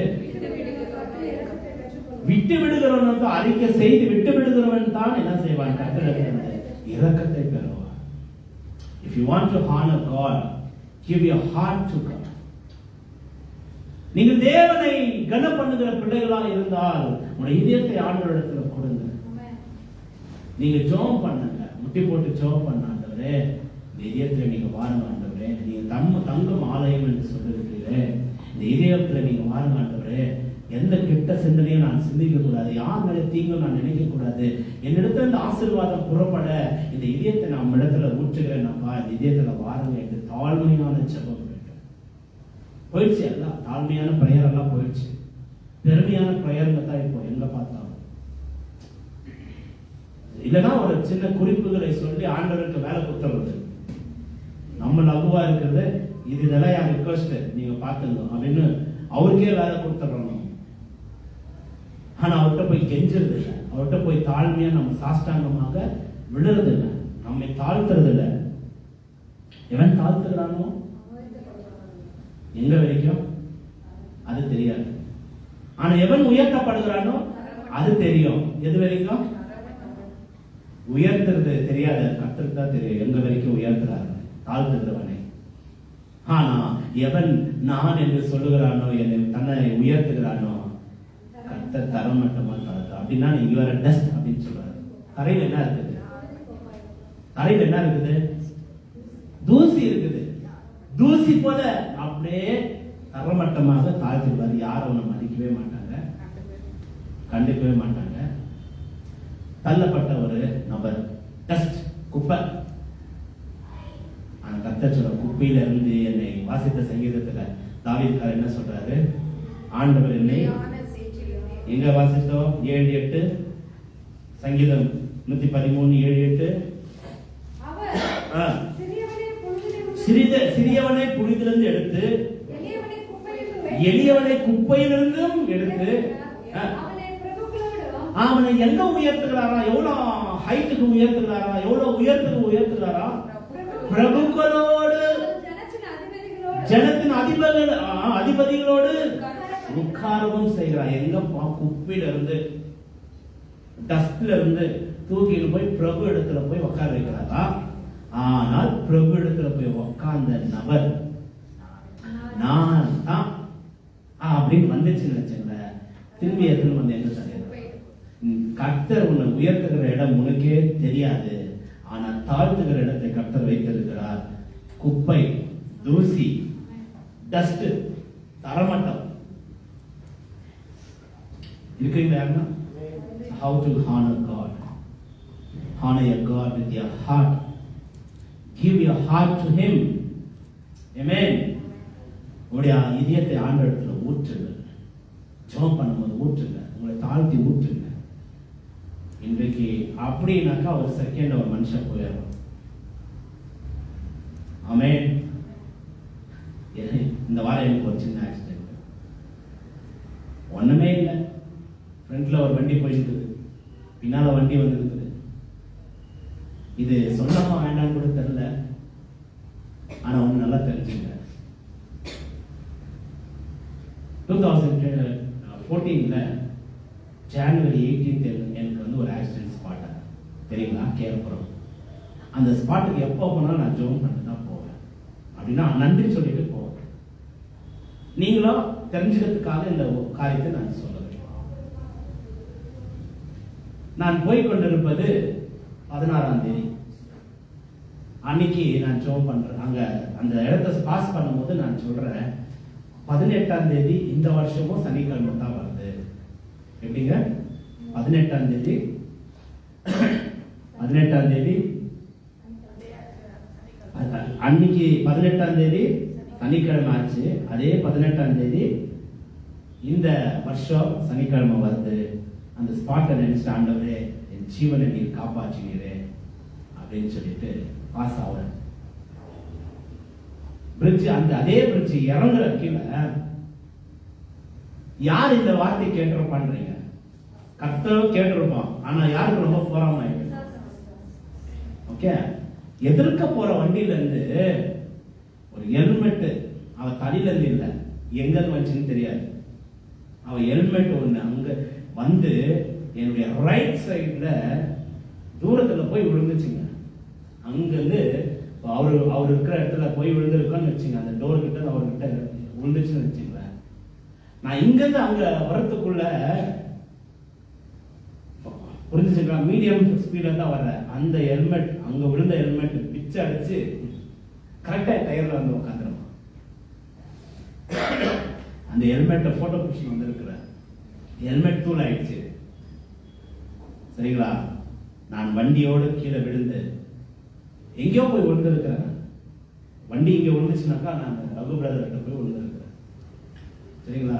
விட்டு விடுகிறவன், அறிக்கை செய்து விட்டு விடுகிறவன் தான் என்ன செய்வான்? கர்த்தரிடமிருந்து இரக்கத்தை பெறுவான். If you want to honor God, give your heart to God. நீங்கள் தேவனை கன பண்ணுகிற பிள்ளைகளாக இருந்தால் உங்களுடைய இதயத்தை ஆண்டவரிடத்துல கொடுங்க. நீங்க ஜெபம் பண்ணுங்க, முட்டி போட்டு ஜெபம் பண்ண, ஆண்டவரே இந்த இதயத்துல நீங்க வாருங்க ஆண்டவரே, நீங்க தங்கும் ஆலயம் என்று சொல்லிருக்கீங்களே, இந்த இதயத்துல நீங்க வாருங்க ஆண்டவரே, எந்த கெட்ட சிந்தனையும் நான் சிந்திக்க கூடாது, யார் மேல தீங்கும் நான் நினைக்க கூடாது, என்னிடத்துல இந்த ஆசீர்வாதம் புறப்பட இந்த இதயத்தை நான் இடத்துல ஊற்றுகிறேன், இந்த இதயத்துல வாருங்க என்று தாழ்மையான ஜெபம் போயிடுச்சு. எல்லாம் தாழ்மையான பிரயர் எல்லாம் போயிடுச்சு. பெருமையான பிரயருங்க தான் இப்போ எங்க பார்த்தாலும். இல்லைன்னா ஒரு சின்ன குறிப்புகளை சொல்லி ஆண்டவருக்கு வேலை கொடுத்துறது, நம்ம லகுவா இருக்கிறது இதெல்லாம் என் ரிக்வெஸ்ட் நீங்க பாத்துங்க அப்படின்னு அவருக்கே வேலை கொடுத்துடணும். ஆனா அவர்கிட்ட போய் கெஞ்சுறது இல்லை, அவர்கிட்ட போய் தாழ்மையா நம்ம சாஷ்டாங்கமாக விழுறது இல்லை, நம்மை தாழ்த்துறது இல்லை. எவன் தாழ்த்துக்கிறானோ எங்க வரைக்கும் அது தெரியாது. ஆனா எவன் உயர்த்தப்படுகிறானோ அது தெரியும். எது வரைக்கும் உயர்த்துறது தெரியாது, கர்த்தருக்கு தான் தெரியும் எங்க வரைக்கும் உயர்த்துறாரு தாழ்த்துகிறவனை. ஆனா எவன் நான் என்று சொல்லுகிறானோ, என்னை தன்னை உயர்த்துகிறானோ, கர்த்தர் தரமட்டமா தாழ்த்து. அப்படின்னா நீங்க வேற டஸ்ட் அப்படின்னு சொல்றாரு. தரையில் என்ன இருக்குது? தரையில் என்ன இருக்குது? தூசி இருக்குது. தூசி போல அப்படியே தரமட்டமாக தாழ்த்திடுவார். யாரும் அவனை மதிக்கவே மாட்டாங்க, கண்டுக்கவே மாட்டாங்க. தள்ளப்பட்ட ஒரு நபர், டஸ்ட், குப்பை. ஆனா கர்த்தர் சொல்ற, குப்பையில இருந்து என்னை வாசித்த சங்கீதத்துல தாவீதுக்காரர் என்ன சொல்றாரு? ஆண்டவர் என்னை எங்க வாசித்தோம்? 7:8 சங்கீதம் 113:7-8. சிறியவனை புனிதிலிருந்து எடுத்து எளியவனை குப்பையிலிருந்தும் எடுத்து அவனை எங்க உயர்த்துகிறாரா? எவ்வளவு ஹைட்டுக்கு உயர்த்துகிறாரா? எவ்வளவு உயர்த்துக்கு உயர்த்துகிறாரா? பிரபுக்களோடு, ஜனத்தின் அதிபதிகளோடு உட்காரவும் செய்கிறார். எங்கப்பா? குப்பையில இருந்து, டஸ்ட்ல இருந்து தூக்கிட்டு போய் பிரபு இடத்துல போய் உட்கார வைக்கிறாரா? ஆனால் பிரபு இடத்துல போய் உட்கார்ந்த நபர் நான் தான் அப்படின்னு வந்துச்சுன்னு வச்சுங்களேன், திரும்பி எத்தனை வந்து என்ன சொல்லிடுறேன்? கர்த்தர் உன்னை உயர்த்துகிற இடம் உனக்கே தெரியாது. ஆனா தாழ்த்துகிற இடத்தை கர்த்தர் வைத்திருக்கிறார். குப்பை, தூசி, டஸ்ட், தரமட்டம் இருக்கிறீங்களா? How to honor God? Honor your God with your heart. Give your heart to Him. Amen. உங்களுடைய இதயத்தை ஆண்டவரிடத்தில் ஊற்றுங்க. ஜெபம் பண்ணும்போது ஊற்றுங்க. உங்களை தாழ்த்தி ஊற்றுங்க. இன்றைக்கு அப்படின்னாக்கா ஒரு செகண்ட் ஒரு மனுஷன் போயிடும். ஆமென். இந்த வாரம் எனக்கு ஒரு சின்ன ஆக்சிடென்ட். ஒண்ணுமே இல்லை. ஃப்ரண்ட்ல ஒரு வண்டி போயிட்டு பின்னால வண்டி வந்துருக்குது. இது சொல்லாம வேண்டாம்னு கூட தெரியல. ஆனா ஒண்ணு நல்லா தெரிஞ்சுங்க. 2014 ஜனவரி 18 எனக்கு வந்து ஒரு ஆக்சிடென்ட் ஸ்பாட் தெரியுங்களா, கேரப்புறம். அந்த ஸ்பாட்டுக்கு எப்போ போனாலும் நான் ஜோம் பண்ணிட்டு தான் போவேன். அப்படின்னா நன்றி சொல்லிட்டு போவேன். நீங்களும் தெரிஞ்சுக்கிறதுக்காக இந்த காரியத்தை நான் சொல்லுவேன். நான் போய் கொண்டிருப்பது 16ஆம் தேதி. அன்னைக்கு நான் ஜோம் பண்றேன். அங்க அந்த இடத்தை பாஸ் பண்ணும்போது நான் சொல்றேன், 18ஆம் தேதி இந்த வருஷமும் சனிக்கிழமை தான் வருது. எப்படிங்க? 18ஆம் தேதி அன்னைக்கு 18ஆம் தேதி சனிக்கிழமை ஆச்சு. அதே 18ஆம் தேதி இந்த வருஷம் சனிக்கிழமை வருது. அந்த ஸ்பாட்டை நினைச்சு, ஆண்டவரே என் ஜீவனை நீர் காப்பாற்றினீரே அப்படின்னு சொல்லிட்டு பாஸ் ஆகிறேன். பிரிட்ஜ், அந்த அதே பிரிட்ஜ் இறங்குற கீழே யார் இந்த வார்த்தை கேட்டு பண்றீங்க? கர்த்தரும் கேட்டிருப்பான். ஆனா யாருக்கு ரொம்ப போராம ஓகே. எதிர்க்க போற வண்டியில இருந்து ஒரு ஹெல்மெட் அவ தலையில இருந்து இல்ல, எங்க வந்துச்சுன்னு தெரியாது. அவ ஹெல்மெட் ஒண்ணு அங்க வந்து என்னுடைய ரைட் சைட்ல தூரத்துல போய் விழுந்துச்சுங்க. அங்கிருந்து அவர் இருக்கிற இடத்துல போய் விழுந்திருக்கோன்னு வச்சுங்க. அந்த டோர் கிட்ட அவர்கிட்ட விழுந்துச்சுன்னு வச்சுங்களேன். நான் இங்கிருந்து அங்க வரத்துக்குள்ள புரிஞ்சுச்சுங்களா, மீடியம் ஸ்பீட்ல தான் வர்றேன். அந்த ஹெல்மெட், அங்க விழுந்த ஹெல்மெட் பிச்சை அடிச்சு கரெக்டா டயர்ல வந்து உட்காந்துருமா. அந்த ஹெல்மெட்டை போட்டோ பிடிச்சி வந்திருக்கிறேன். ஹெல்மெட் தூள் ஆயிடுச்சு. சரிங்களா? நான் வண்டியோடு கீழே விழுந்து எங்கேயோ போய் விழுந்திருக்கிறேன். வண்டி இங்க விழுந்துச்சுனாக்கா நான் ரகு பிரதர்கிட்ட போய் விழுந்திருக்கிறேன். சரிங்களா?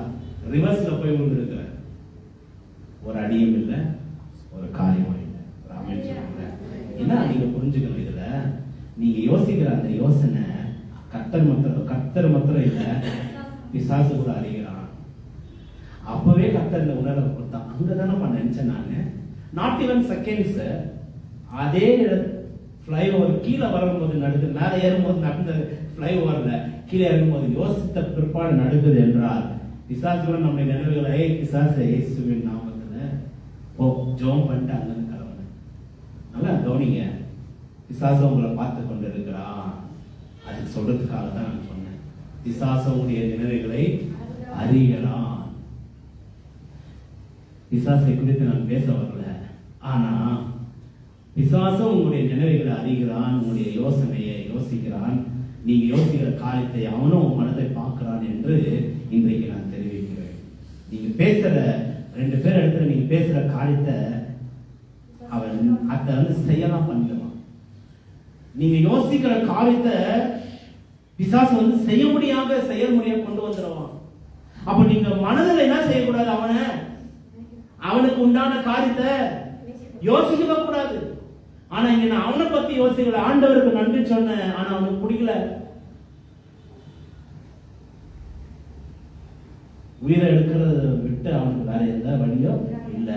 ரிவர்ஸ்ல போய் விழுந்திருக்கிறேன். ஒரு அடியும் இல்லை, ஒரு காரியமும் இல்லை. ராமன் சொல்லுங்க. என்ன நீங்க புரிஞ்சுக்கணும், இதுல நீங்க யோசிக்கிற அந்த யோசனை கர்த்தர் மாத்திரம் இல்லை, பிசாசு கூட அறிகிறான். அப்பவே கர்த்தர் இந்த உணர்வை கொடுத்தான். அங்கதானே நினைச்சேன் நானு. Not even seconds. அதே ஃப்ளைஓவர் கீழே வரும்போது நடுக்கு, மேல ஏறும்போது நடந்த ஃப்ளைஓவர்ல கீழே இறங்கும்போது யோசித்த பிற்பாடு நடுக்குது என்றால் பிசாசுடன் நம்முடைய நினைவுகளை பிசாசு இயேசுவின் நாமத்துல ஓ ஜோம் பண்ணிட்டு அங்கிருந்து கிளம்புனேன். நல்லா கவனிங்க, பிசாசு உங்களை பார்த்து கொண்டு இருக்கிறான். அதுக்கு சொல்றதுக்காக தான் நான் சொன்னேன். பிசாசுடைய நினைவுகளை அறியலாம். பிசாசை குறித்து நான் பேச வரல. ஆனா பிசாசும் உங்களுடைய நினைவுகளை அறிகிறான், உங்களுடைய யோசனையை யோசிக்கிறான், நீங்க யோசிக்கிற காரியத்தை அவனும் மனதை பார்க்கிறான் என்று இன்றைக்கு நான் தெரிவிக்கிறேன். நீங்க பேசுற 2 பேர் இடத்துல நீங்க பேசுற காரியத்தை அவன் அதை வந்து செய்யலாம் பண்ணிடுவான். நீங்க யோசிக்கிற காரியத்தை பிசாசு வந்து செய்ய முடியாம கொண்டு வந்துடுவான். அப்ப நீங்க மனதில் என்ன செய்யக்கூடாது? அவனுக்கு உண்டான காரியத்தை யோசிக்க கூடாது. ஆனா இங்க நான் அவனை பத்தி யோசிக்கல. ஆண்டவருக்கு நன்றி சொன்னேன், ஆனா அவனுக்கு பிடிக்கல. உயிரை எடுக்கிறத விட்டு அவனுக்கு வேற எந்த வழியோ இல்ல.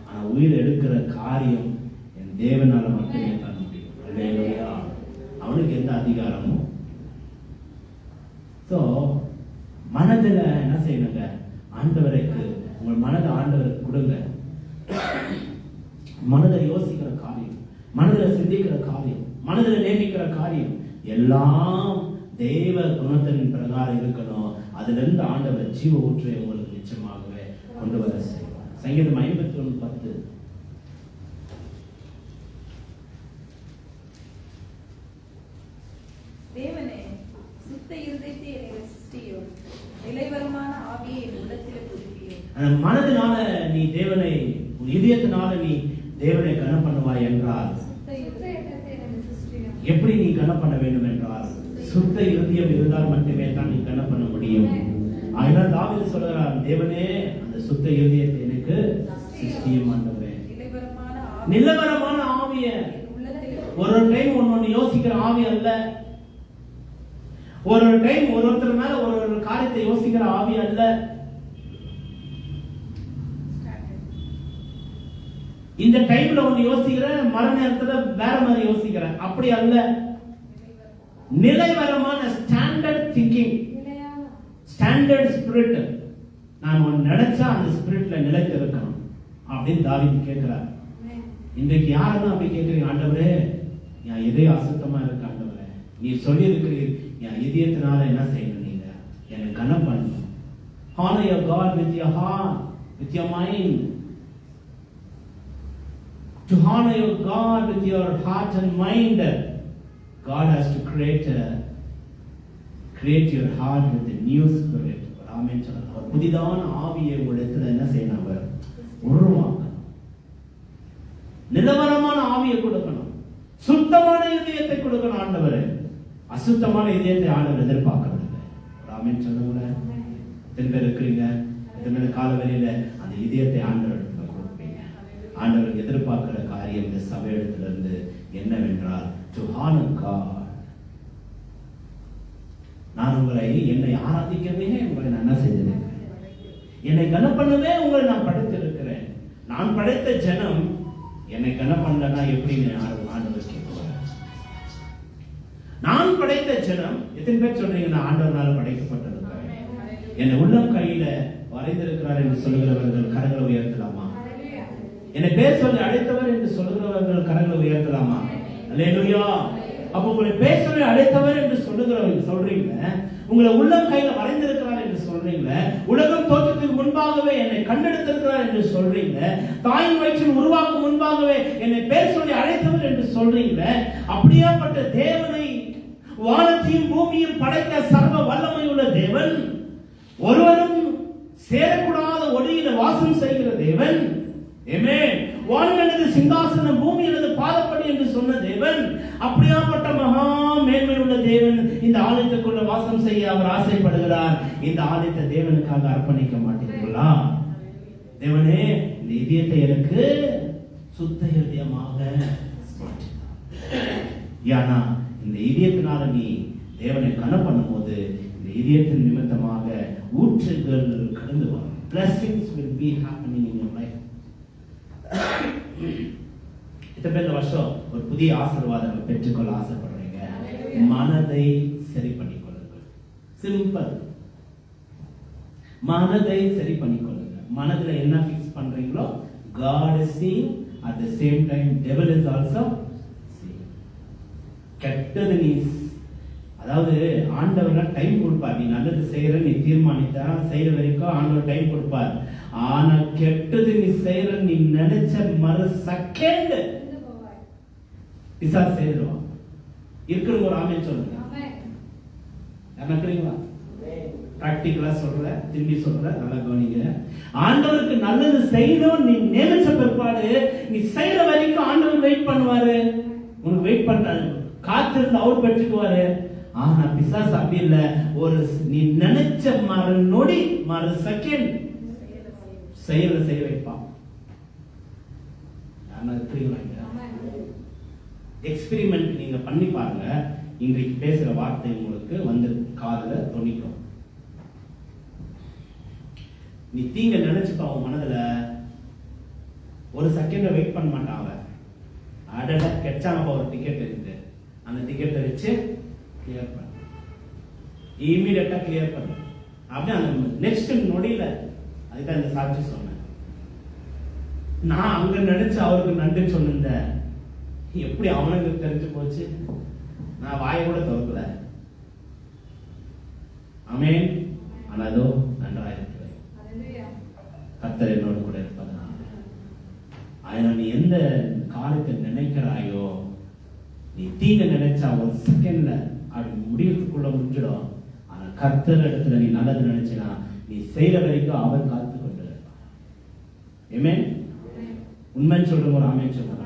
ஆனா உயிரை எடுக்கிற காரியம் என் தேவனால மட்டுமே பண்ண முடியும். அல்லேலூயா. அவனுக்கு எந்த அதிகாரமும். சோ மனதுல என்ன செய்யணுங்க? ஆண்டவருக்கு உங்கள் மனதை ஆண்டவருக்கு கொடுங்க. மனதை யோசிக்கிற காரியம், மனதில் சிந்திக்கிற காரியம், மனதில் நேமிக்கிற காரியம் எல்லாம் தெய்வ குணத்தின் பிரகாரம் இருக்கணும். அதுல இருந்து ஆண்டவர் ஜீவ ஊற்றை உங்களுக்கு நிச்சயமாகவே கொண்டு வர செய்வார். சங்கீதம் 51:10 சுத்த இருதயத்தை என்னை சிருஷ்டியும், நிலைவரமான ஆவியை என் உள்ளத்திலே புதுப்பியும். அந்த மனதினால நீ தேவனை, உன் இதயத்தினால நீ தேவனை கனம் பண்ணுவாய் என்றால் சுத்த சுத்த எண்ணத்தை எனக்கு சிருஷ்டியும். எப்படி நீ கனம் பண்ண வேண்டும் என்றால் சுத்த இருதயம் இருந்தால் மட்டுமே தான் நீ கனம் பண்ண முடியும். அதனால் தாவீது சொல்கிறார், தேவனே அந்த சுத்த இருதயத்தை எனக்கு சிருஷ்டியும் ஆண்டவரே. நிலைவரமான ஆவி நிலவரமான ஆவிய என் உள்ளத்திலே ஒரு டைம் ஒன்னு யோசிக்கிற ஆவி அல்ல, ஒரு டைம் ஒருத்தர் மேல ஒரு காரியத்தை யோசிக்கிற ஆவி அல்ல. இந்த டைம்ல ஒன்னு யோசிக்கிற, மர நேரத்துல வேற மாதிரி யோசிக்கிற, அப்படி அல்ல. நிலைவரமான ஸ்டாண்டர்ட் திங்கிங், நிலையான ஸ்டாண்டர்ட் ஸ்பிரிட். நான் ஒன்னு நினைச்சா அந்த ஸ்பிரிட்ல நிலைத்து இருக்கணும் அப்படின்னு தாவீது கேட்கிறார். ஆமென். இன்றைக்கு யாரெல்லாம் அப்படி கேட்கிறீங்க? ஆண்டவரே என் இதயம் அசுத்தமா இருக்கு ஆண்டவரே, நீ சொல்லி இருக்கிறீர் என் இதயத்தினால என்ன செய்யணும், நீங்க எனக்கு கனம் பண்ணணும். Honor your God with your heart, with your mind. To honor your God with your heart and mind, God has to create your heart with a new spirit. ஆமென் சொல்லுங்க. ஒரு புதிதான ஆவியை உங்களிடத்துல என்ன செய்யணும்? அவர் உருவாக்கணும். நிலவரமான ஆவியை கொடுக்கணும், சுத்தமான இதயத்தை கொடுக்கணும் ஆண்டவர். அசுத்தமான இதயத்தை ஆண்டவர் எதிர்பார்க்கவில்லை. ஆமென் சொல்லுங்க. எத்தனை பேர் இருக்கிறீங்க? எத்தனை பேர் காலவெளியில அந்த இதயத்தை ஆண்டவர் கொடுப்பீங்க? ஆண்டவர் எதிர்பார்க்கிற காரியம் இந்த சபையிடத்திலிருந்து என்னவென்றால் to honor God. நான் உங்களை என்னை ஆராதிக்கவே உங்களை நான் என்ன செய்திருக்கிறேன், என்னை கனம் பண்ணவே உங்களை நான் படைத்திருக்கிறேன். நான் படைத்த ஜனம் என்னை கனம் பண்ணலன்னா எப்படி ஆண்டவர் கேட்குவார்? நான் படைத்த ஜனம், எத்தனை பேர் சொல்றீங்க நான் ஆண்டவரால் படைக்கப்பட்டிருக்கிறேன், என்னை உள்ளம் கையில வரைந்திருக்கிறார் என்று சொல்லுகிறவர்கள் கரங்களை உயர்த்தலாமா? ஹalleluya. என்னை பேர் சொல்லி அழைத்தவர் என்று சொல்லுகிறவர்கள் கரங்களை உயர்த்தலாமா? அல்லேலூயா. அப்ப உங்களை பேர் சொல்லி அழைத்தவர் என்று சொல்றீங்க, உங்களை உள்ளம் கையில வரைந்திருக்கிறார் என்று சொல்றீங்க, உலகம் தோற்றத்துக்கு முன்பாகவே என்னை கண்டெடுத்திருக்கிறார் என்று சொல்றீங்க, தாயின் வயிற்றில் உருவாக்கும் முன்பாகவே என்னை பேர் சொல்லி அழைத்தவர் என்று சொல்றீங்க. அப்படியாப்பட்ட தேவனை, வானத்தையும் பூமியும் படைத்த சர்வ வல்லமை உள்ள தேவன், ஒருவரும் சேரக்கூடாத ஒளியில வாசம் செய்கிற தேவன், ஆமென். வானமேனது சிங்காசனம், பூமி எனது பாதப்படி என்று சொன்ன தேவன், அப்படியாப்பட்ட மகா மேன்மை உள்ள தேவன் இந்த ஆலயத்துக்குள்ள வாசம் செய்ய அவர் ஆசைப்படுகிறார். இந்த ஆலயத்தை தேவனுக்காக அர்ப்பணிக்க மாட்டீர்களா? தேவனே இந்த இதயத்தை எனக்கு சுத்த இதயமாக மாற்று. ஏன்னா இந்த இதயத்தினால நீ தேவனை கனம் பண்ணும்போது இந்த இதயத்தின் நிமித்தமாக ஊற்றுகள் கடந்து வரும். Blessings will be happening in your life. இந்த வருஷம் ஒரு புதிய ஆசீர்வாதங்களை பெற்றுக்கொள்ள ஆசைப்படுறீங்க, மனதை சரி பண்ணிக்கொள்ளுங்கள். சிம்பிள். மனதை சரி பண்ணிக்கொள்ளுங்க. மனதுல என்ன ஃபிக்ஸ் பண்றீங்களோ God is seeing, at the same time devil is also seeing. கெட்டது நீ, அதாவது ஆண்டவர் டைம் கொடுப்பார். நீ நல்லது செய்யற, நீ தீர்மானித்தா செய்யற வரைக்கும் ஆண்டவர் டைம் கொடுப்பார். ஆனா கெட்டது நீ செய்யற, நீ நினைச்ச மறு செகண்ட் பிசாசு செய்துருவான். இருக்கிறவங்க ஒரு ஆமென் சொல்லுங்க. ஆமென். நினைக்கிறீங்களா? பிராக்டிகலா சொல்ற, திரும்பி சொல்ற, நல்லா கவனிங்க. ஆண்டவருக்கு நல்லது செய்யணும் நீ நினைச்ச பிற்பாடு நீ செய்யற வரைக்கும் ஆண்டவர் வெயிட் பண்ணுவாரு. உனக்கு வெயிட் பண்றாரு, காத்திருந்து அவர் பெற்றுக்குவாரு. ஆனா பிசாசு அப்படி இல்ல. ஒரு நீ நினைச்ச மறு நொடி, மறு செகண்ட் செய்ய வைப்பான். எக்ஸ்பெரிமெண்ட் நீங்க பண்ணி பாருங்க. இன்றைக்கு பேசுற வார்த்தை உங்களுக்கு வந்து காதுல தொனிக்கும். நீ தீங்க நினைச்சுப்பா உன் மனதுல, ஒரு செகண்ட் வெயிட் பண்ண மாட்டாங்க. அடட கெச்சானப்பா ஒரு டிக்கெட் இருக்கு, அந்த டிக்கெட்டை வச்சு கிளியர் பண்ண, இமீடியட்டா கிளியர் பண்ண. அப்படியே அந்த நெக்ஸ்ட் நொடியில. அதுதான் இந்த சாட்சி சொன்னேன். நான் அங்க நினைச்சு அவருக்கு நன்றி சொன்னேன். எப்படி அவனுக்கு தெரிஞ்சு போச்சு? நான் வாயை கூட திறக்கல. ஆமென். ஆனா அதோ நன்றாக இருக்கிறேன், கர்த்தர் என்னோடு கூட இருப்பதனால. அதனால நீ எந்த காரியத்தை நினைக்கிறாயோ, நீ தீங்க நினைச்சா ஒரு செகண்ட்ல அது முடிவுக்குள்ள முடிஞ்சிடும். கர்த்தர் இடத்துல நீ நல்லது நினைச்சினா நீ செய்யற வரைக்கும் அவர் காத்து கொண்டு ஆமென். உண்மைன்னு சொல்றவங்க ஒரு ஆமென் சொல்றாங்க.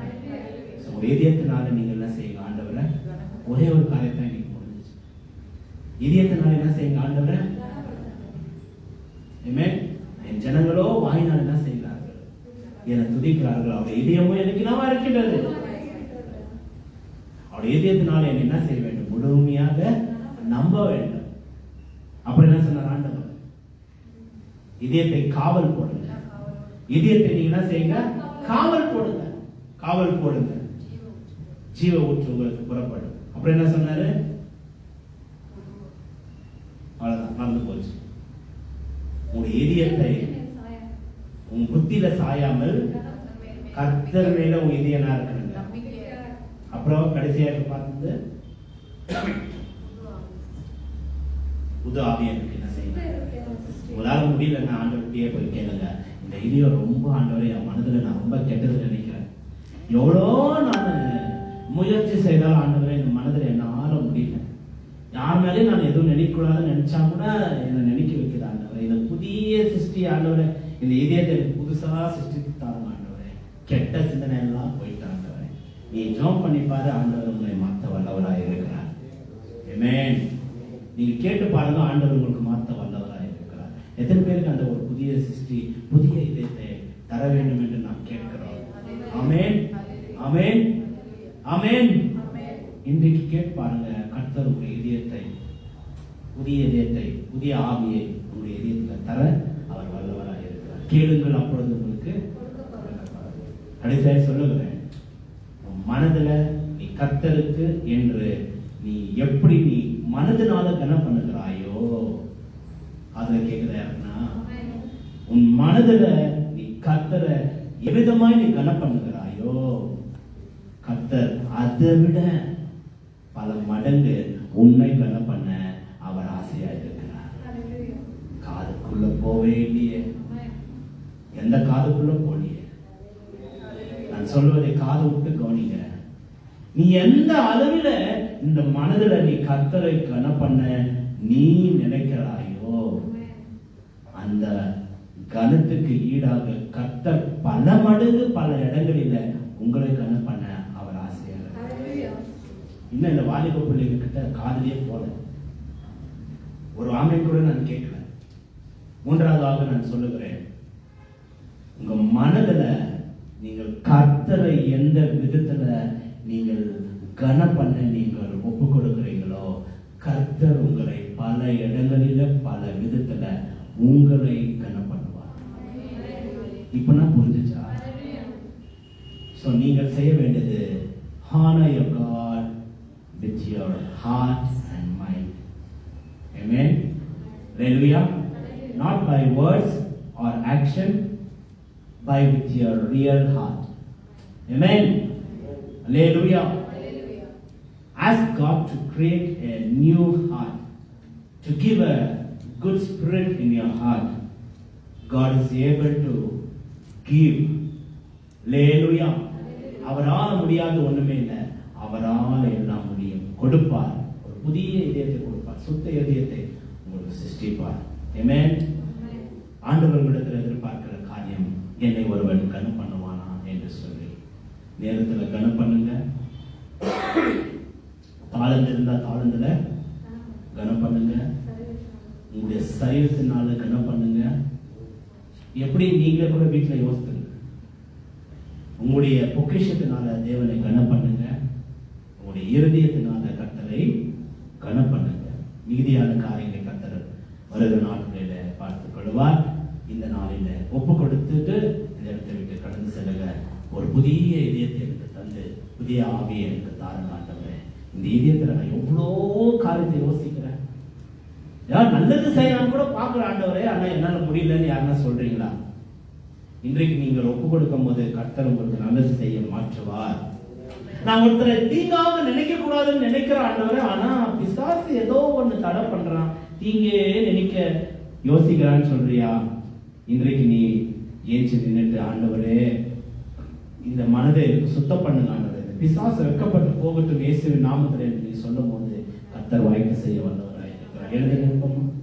ஒரு இதயத்தினால நீங்க என்ன செய்யுங்க ஆண்டவரை, ஒரே ஒரு காரியத்தை இன்னைக்கு முடிஞ்சிச்சு. இதயத்தினால என்ன செய்யுங்க ஆண்டவரை, ஆமென். என் ஜனங்களோ வாயினால் என்ன செய்கிறார்கள், என்னை துதிக்கிறார்கள், அவருடைய இதயமும் எனக்கு என்னவா இருக்கின்றது. அவருடைய இதயத்தினால என்னை என்ன செய்ய வேண்டும், முழுமையாக நம்ப வேண்டும். அப்புறம் என்ன சொன்னார் ஆண்டவர், இதயத்தை காவல் போடுங்க. இதயத்தை நீங்க என்ன செய்யுங்க, காவல் போடுங்க. காவல் போடுங்க, ஜீவ ஊற்று உங்களுக்கு புறப்படும். அப்புறம் என்ன சொன்னாரு, அவ்வளவுதான் மறந்து போச்சு. உங்களுடைய இதயத்தை உங்க புத்தியில சாயாமல் கர்த்தர் மேல உங்க இதயனா இருக்கணுங்க. அப்புறம் கடைசியாக பார்த்தது புது ஆவியனுக்கு என்ன செய்யணும். உங்களால முடியலன்னா ஆண்டவர்கிட்டயே போய் கேளுங்க. இந்த இதயம் ரொம்ப ஆண்டவரே, என் மனதுல நான் ரொம்ப கெட்டது நினைக்கிறேன். எவ்வளோ நான் முயற்சி செய்தாலும் ஆண்டவரே இந்த மனதில் என்னால முடியல. யார் மேலேயும் நான் எதுவும் நினைக்கூடாதுன்னு நினைச்சா கூட என்னை நினைக்க வைக்கிறது ஆண்டவரே. இந்த புதிய சிருஷ்டி ஆண்டவரே, இந்த இதயத்தை எனக்கு புதுசா சிருஷ்டித்தாங்க ஆண்டவரே. கெட்ட சிந்தனை எல்லாம் போயிட்டு ஆண்டவரே, நீ ஜோம் பண்ணி பாரு, ஆண்டவர் உங்களை மாற்ற வல்லவராக இருக்கிறார். ஆமென். நீங்க கேட்டு பாருங்க, ஆண்டவர் உங்களுக்கு மாற்ற வல்லவராக இருக்கிறார். எத்தனை பேருக்கு அந்த ஒரு புதிய சிருஷ்டி, புதிய இதயத்தை தர வேண்டும் என்று நாம் கேட்கிறோம். ஆமென், ஆமென், ஆமென். இன்றைக்கு கேட்டு பாருங்க, கர்த்தர் உங்களுடைய இதயத்தை, புதிய இதயத்தை, புதிய ஆவியை உங்களுடைய இதயத்தில் தர அவர் வல்லவராக இருக்கிறார். கேளுங்கள், அப்பொழுது உங்களுக்கு. கடைசியாக சொல்லுகிறேன், மனதுல நீ கர்த்தருக்கு என்று நீ எப்படி நீ மனதினால கனம் பண்ணுகிறாயோ, அதுல கேக்குதா யாருன்னா, உன் மனதுல நீ கர்த்தரை எவ்விதமாய் நீ கனம் பண்ணுகிறாயோ, கர்த்தர் அதை விட பல மடங்கு உன்னை கனம் பண்ண அவர் ஆசையா இருக்கிறார். காதுக்குள்ள போவே இல்லையே, எந்த காதுக்குள்ள போனியே, நான் சொல்வதை காது விட்டு கவனிங்க. நீ எந்த அளவில இந்த மனதுல நீ கர்த்தரை கனம் பண்ண நீ நினைக்கிறாயோ, அந்த கனத்துக்கு ஈடாக கர்த்தர் பல மடங்கு பல இடங்களில உங்களை கனம் பண்ண அவர் ஆசையா இருக்கிறார். இன்னும் இந்த வாலிப பிள்ளைங்க கிட்ட காதலியே போல, ஒரு ஆமென் கூட நான் கேட்கல. மூன்றாவதாக நான் சொல்லுகிறேன், உங்க மனதுல நீங்கள் கர்த்தரை எந்த விதத்துல நீங்கள் கனம் பண்ண நீங்கள் ஒப்பு கொடுக்கிறீங்களோ, கர்த்தர் உங்களை பல இடங்களில பல விதத்துல உங்களை கனம் பண்ணுவார். இப்ப புரிஞ்சுச்சா? சோ நீங்கள் செய்ய வேண்டியது, honor your God with your heart and mind. Amen. Hallelujah. Not by words or action, by with your real heart. Amen. Hallelujah. Ask God to create a new heart, to give a good spirit in your heart. God is able to give. Hallelujah. அவரால் முடியாத ஒண்ணுமே இல்லை, அவரால் எல்லாம் முடியும். கொடுப்பார், ஒரு புதிய இதயத்தை கொடுப்பார், சுத்த இதயத்தை உங்களுக்கு சிருஷ்டிப்பார். ஆமென். ஆண்டவர்களிடத்தில் எதிர்பார்க்கிற காரியம், என்னை ஒருவன் கனம் பண்ணுவானா என்று சொல்லி நேரத்தில் கனம் பண்ணுங்க. தாளந்து இருந்தா தாளந்துல கனம் பண்ணுங்க. உங்களுடைய சரீரத்தினால கனம் பண்ணுங்க. எப்படி நீங்க கூட வீட்டுல யோசித்துங்க, உங்களுடைய பொக்கிஷத்தினால தேவனை கனம் பண்ணுங்க. உங்களுடைய இருதயத்தினால கர்த்தரை கனம் பண்ணுங்க. மீதியான காரியங்களை கர்த்தர் வருகிற நாட்களில பார்த்துக் கொள்வார். இந்த நாளில ஒப்பு கொடுத்துட்டு இந்த இடத்தை விட்டு கடந்து செல்லுங்க. ஒரு புதிய இதயத்தை எனக்கு தந்து, புதிய ஆவியை எனக்கு தாருங்க ஆண்டவரே. இந்த இதயத்துல நான் எவ்வளோ காரியத்தை யோசிக்கிறேன். யார் நல்லது செய்யலாம் கூட பாக்குற ஆண்டவரே, ஆனா என்னால முடியலன்னு யாருன்னா சொல்றீங்களா? இன்றைக்கு நீங்கள் ஒப்பு கொடுக்கும் போது கர்த்தர் உங்களுக்கு நல்லது செய்ய மாற்றுவார். நான் ஒருத்தரை தீங்காக நினைக்க கூடாதுன்னு நினைக்கிற ஆண்டவரே, ஆனா பிசாசு ஏதோ ஒண்ணு தடை பண்றான், தீங்கே நினைக்க யோசிக்கிறான்னு சொல்றியா? இன்றைக்கு நீ ஏஞ்சி நின்றுட்டு, ஆண்டவரே இந்த மனதை எனக்கு சுத்தம் பண்ணுங்க ஆண்டவரே, பிசாசு வெட்கப்பட்டு போகட்டும் இயேசுவின் நாமத்தில் என்று நீ சொல்லும் போது கர்த்தர் வாய்க்க செய்ய வல்லவராய் இருக்கிறார். எழுத விருப்பமா?